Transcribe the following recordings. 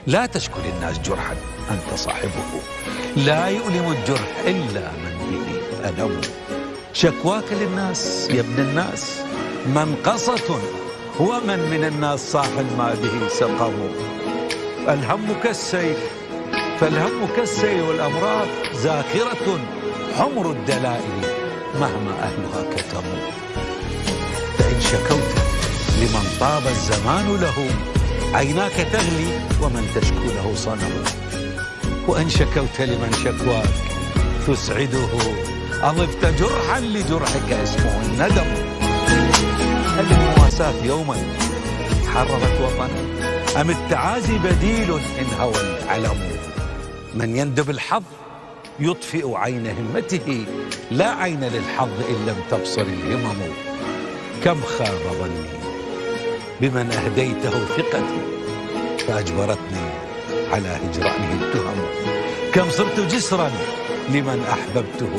لا تشكو للناس جرحا أنت صاحبه، لا يؤلم الجرح إلا من به ألم. شكواك للناس يا ابن الناس منقصة، ومن من الناس صاح ما به سقم. الهم كالسيل فالهم كالسيل، والأمراض زاخرة حمر الدلائل مهما أهلها كتموا. فإن شكوت لمن طاب الزمان له، عيناك تغلي ومن تشكو له صنم. وإن شكوت لمن شكواك تسعده، أضفت جرحا لجرحك اسمه الندم. هل المواساة يوما حررت وطنا، أم التعازي بديل إن هوى العلم؟ من يندب الحظ يطفئ عين همته، لا عين للحظ إن لم تبصر الهمم. كم خاب ظني بمن أهديته ثقتي، فأجبرتني على هجرانه التهم. كم صرت جسرا لمن أحببته،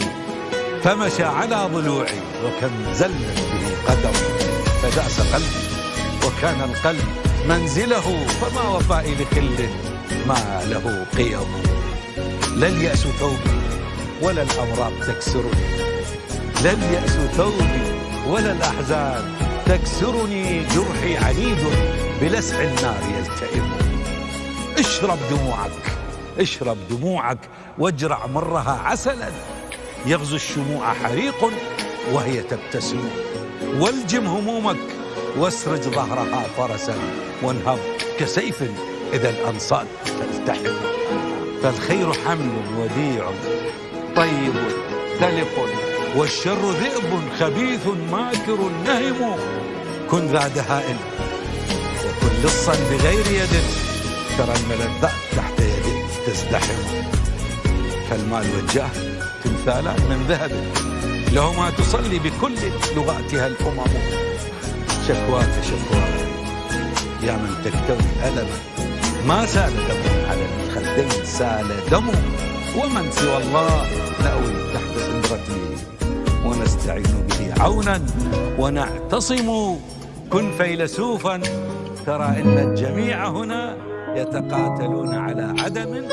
فمشى على ضلوعي، وكم زلت به قدم. فدأس قلبي وكان القلب منزله، فما وفائي لخل ما له قيم. لا اليأس ثوبي ولا الأمراض تكسرني، لا اليأس ثوبي ولا الأحزان تكسرني. جرحي عنيد بلسع النار يلتئم. اشرب دموعك اشرب دموعك واجرع مرها عسلا، يغزو الشموع حريق وهي تبتسم. والجم همومك واسرج ظهرها فرسا، وانهض كسيف إذا الأنصال تلتحم. فالخير حمل وديع طيب تلق، والشر ذئب خبيث ماكر نهم. كن ذا دهاء وكن لصا بغير يد، ترى الملذات تحت يديك تزدحم. فالمال والجاه تمثالان من ذهب، لهما تصلي بكل لغاتها الأمم. شكواك شكواك يا من تكتوي ألما، ما سال دم على الخدين سال دم. ومن سوى الله نأوي تحت سدرته، ونستعين به عونا ونعتصم. كن فيلسوفا ترى إن الجميع هنا يتقاتلون على عدم.